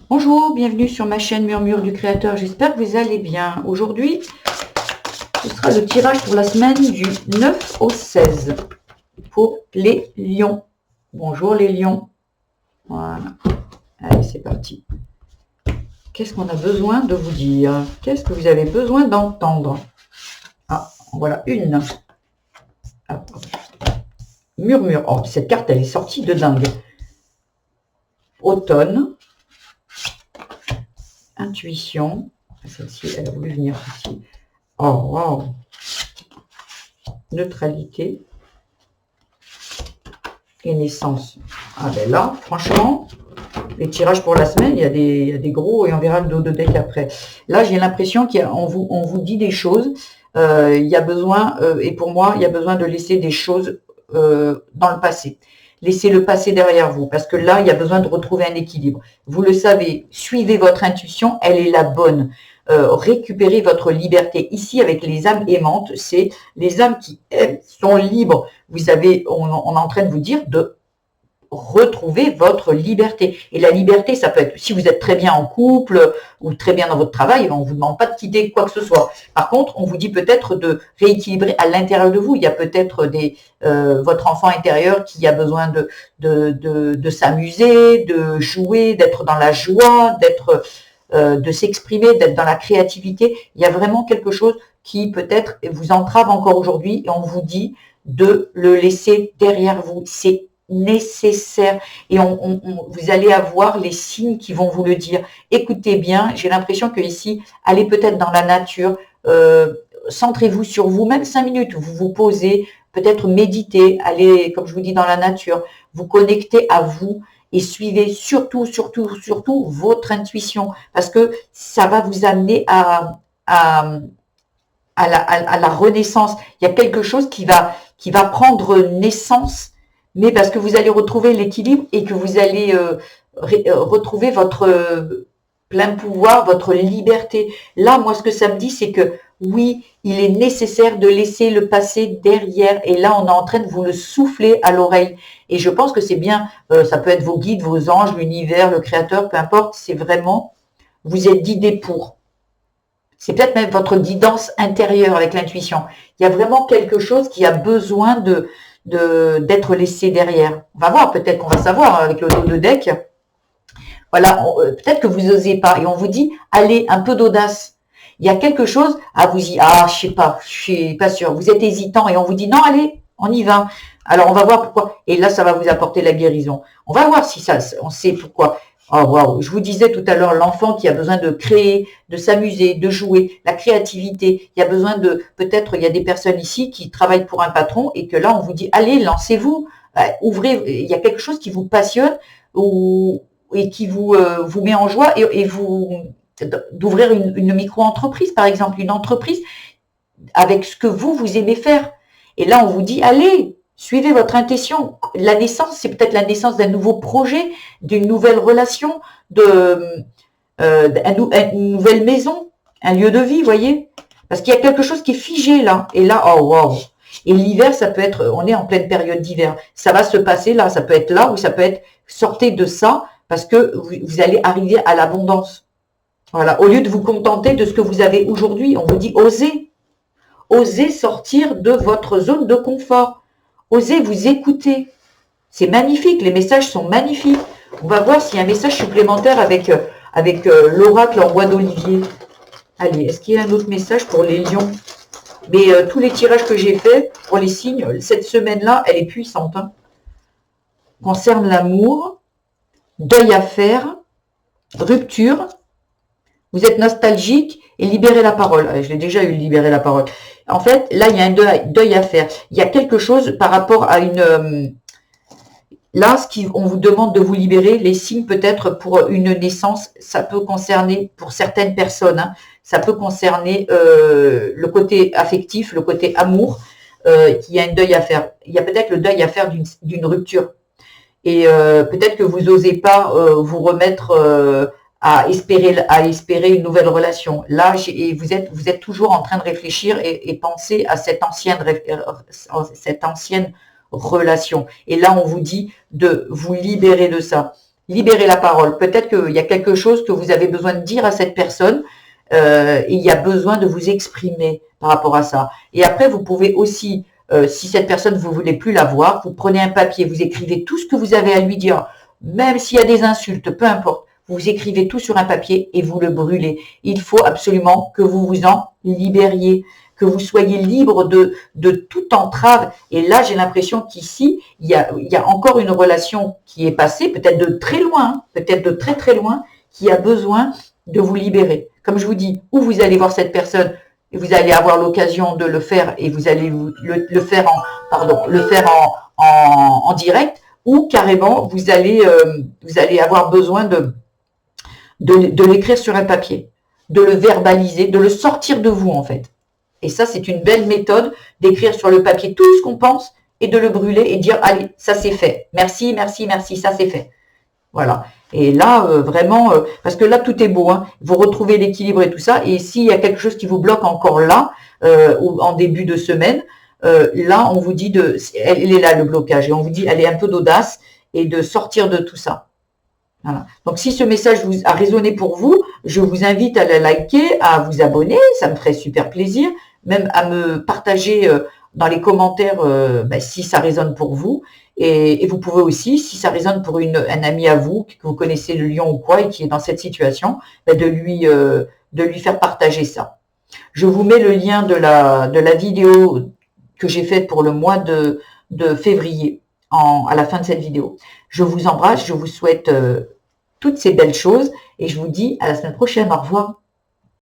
Bonjour, bienvenue sur ma chaîne Murmure du Créateur, j'espère que vous allez bien. Aujourd'hui, ce sera le tirage pour la semaine du 9 au 16 pour les lions. Bonjour les lions. Voilà, allez c'est parti. Qu'est-ce qu'on a besoin de vous dire? Qu'est-ce que vous avez besoin d'entendre? Ah, voilà une. Hop. Murmure. Oh, cette carte, elle est sortie de dingue. Automne. Intuition. Celle-ci, elle a voulu venir ici. Oh, wow. Neutralité. Et naissance. Ah ben là, franchement, les tirages pour la semaine, il y a des gros, et on verra le dos de deck après. Là, j'ai l'impression qu'on vous dit des choses. Il y a besoin, et pour moi, il y a besoin de laisser des choses dans le passé. Laissez le passé derrière vous, parce que là, il y a besoin de retrouver un équilibre. Vous le savez, suivez votre intuition, elle est la bonne. Récupérez votre liberté. Ici, avec les âmes aimantes, c'est les âmes qui aiment, sont libres. Vous avez, on est en train de vous dire de retrouver votre liberté. Et la liberté, ça peut être, si vous êtes très bien en couple ou très bien dans votre travail, on ne vous demande pas de quitter quoi que ce soit. Par contre, on vous dit peut-être de rééquilibrer à l'intérieur de vous. Il y a peut-être votre enfant intérieur qui a besoin de s'amuser, de jouer, d'être dans la joie, de s'exprimer, d'être dans la créativité. Il y a vraiment quelque chose qui peut-être vous entrave encore aujourd'hui et on vous dit de le laisser derrière vous. C'est nécessaire et vous allez avoir les signes qui vont vous le dire. Écoutez bien, j'ai l'impression que ici, allez peut-être dans la nature, centrez-vous sur vous, même 5 minutes, vous vous posez, peut-être méditez, allez, comme je vous dis, dans la nature, vous connectez à vous et suivez surtout votre intuition parce que ça va vous amener à la renaissance. Il y a quelque chose qui va prendre naissance, mais parce que vous allez retrouver l'équilibre et que vous allez retrouver votre plein pouvoir, votre liberté. Là, moi, ce que ça me dit, c'est que oui, il est nécessaire de laisser le passé derrière. Et là, on est en train de vous le souffler à l'oreille. Et je pense que c'est bien, ça peut être vos guides, vos anges, l'univers, le créateur, peu importe, c'est vraiment, vous êtes guidés pour. C'est peut-être même votre guidance intérieure avec l'intuition. Il y a vraiment quelque chose qui a besoin d'être laissé derrière. On va voir, peut-être qu'on va savoir avec le dos de deck. Voilà, peut-être que vous n'osez pas et on vous dit, allez, un peu d'audace. Il y a quelque chose, vous y, je sais pas, je suis pas sûre. Vous êtes hésitant et on vous dit, non, allez, on y va. Alors, on va voir pourquoi. Et là, ça va vous apporter la guérison. On va voir si ça, on sait pourquoi. Oh, waouh. Je vous disais tout à l'heure, l'enfant qui a besoin de créer, de s'amuser, de jouer, la créativité. Il y a besoin de, peut-être, il y a des personnes ici qui travaillent pour un patron et que là, on vous dit, allez, lancez-vous, ouvrez. Il y a quelque chose qui vous passionne et qui vous met en joie et vous d'ouvrir une micro-entreprise, par exemple, une entreprise avec ce que vous aimez faire. Et là, on vous dit, allez, suivez votre intention. La naissance, c'est peut-être la naissance d'un nouveau projet, d'une nouvelle relation, une nouvelle maison, un lieu de vie, voyez. Parce qu'il y a quelque chose qui est figé là. Et là, oh wow. Et l'hiver, ça peut être, on est en pleine période d'hiver. Ça va se passer là, ça peut être là ou ça peut être, sortez de ça parce que vous allez arriver à l'abondance. Voilà. Au lieu de vous contenter de ce que vous avez aujourd'hui, on vous dit osez. Osez sortir de votre zone de confort. Osez vous écouter. C'est magnifique, les messages sont magnifiques. On va voir s'il y a un message supplémentaire avec l'oracle en bois d'olivier. Allez, est-ce qu'il y a un autre message pour les lions? Mais tous les tirages que j'ai faits pour les signes, cette semaine-là, elle est puissante. Hein. Concerne l'amour, deuil à faire, rupture, vous êtes nostalgique et libérez la parole. Je l'ai déjà eu, libérer la parole. En fait, là, il y a un deuil à faire. Il y a quelque chose par rapport à une... Là, on vous demande de vous libérer, les signes peut-être pour une naissance, ça peut concerner, pour certaines personnes, hein, ça peut concerner le côté affectif, le côté amour, qu'il y a un deuil à faire. Il y a peut-être le deuil à faire d'une rupture. Et peut-être que vous n'osez pas vous remettre à espérer une nouvelle relation. Là, vous êtes toujours en train de réfléchir et penser à cette ancienne relation. Et là, on vous dit de vous libérer de ça. libérez la parole. Peut-être qu'il y a quelque chose que vous avez besoin de dire à cette personne et il y a besoin de vous exprimer par rapport à ça. Et après, vous pouvez aussi, si cette personne, vous voulez plus la voir, vous prenez un papier, vous écrivez tout ce que vous avez à lui dire, même s'il y a des insultes, peu importe. Vous écrivez tout sur un papier et vous le brûlez. Il faut absolument que vous vous en libériez, que vous soyez libre de toute entrave. Et là, j'ai l'impression qu'ici, il y a encore une relation qui est passée, peut-être de très loin, peut-être de très très loin, qui a besoin de vous libérer. Comme je vous dis, ou vous allez voir cette personne et vous allez avoir l'occasion de le faire et vous allez le faire en direct, ou carrément vous allez avoir besoin de l'écrire sur un papier, de le verbaliser, de le sortir de vous en fait. Et ça, c'est une belle méthode d'écrire sur le papier tout ce qu'on pense et de le brûler et dire, allez, ça c'est fait. Merci, merci, merci, ça c'est fait. Voilà. Et là, vraiment, parce que là, tout est beau. Hein. Vous retrouvez l'équilibre et tout ça. Et s'il y a quelque chose qui vous bloque encore là, ou en début de semaine, là, on vous dit elle est là le blocage. Et on vous dit, allez, un peu d'audace et de sortir de tout ça. Voilà. Donc, si ce message vous a résonné pour vous, je vous invite à le liker, à vous abonner, ça me ferait super plaisir, même à me partager dans les commentaires si ça résonne pour vous. Et vous pouvez aussi, si ça résonne pour un ami à vous, que vous connaissez le lion ou quoi, et qui est dans cette situation, de lui faire partager ça. Je vous mets le lien de la vidéo que j'ai faite pour le mois de février à la fin de cette vidéo. Je vous embrasse, je vous souhaite toutes ces belles choses et je vous dis à la semaine prochaine. Au revoir.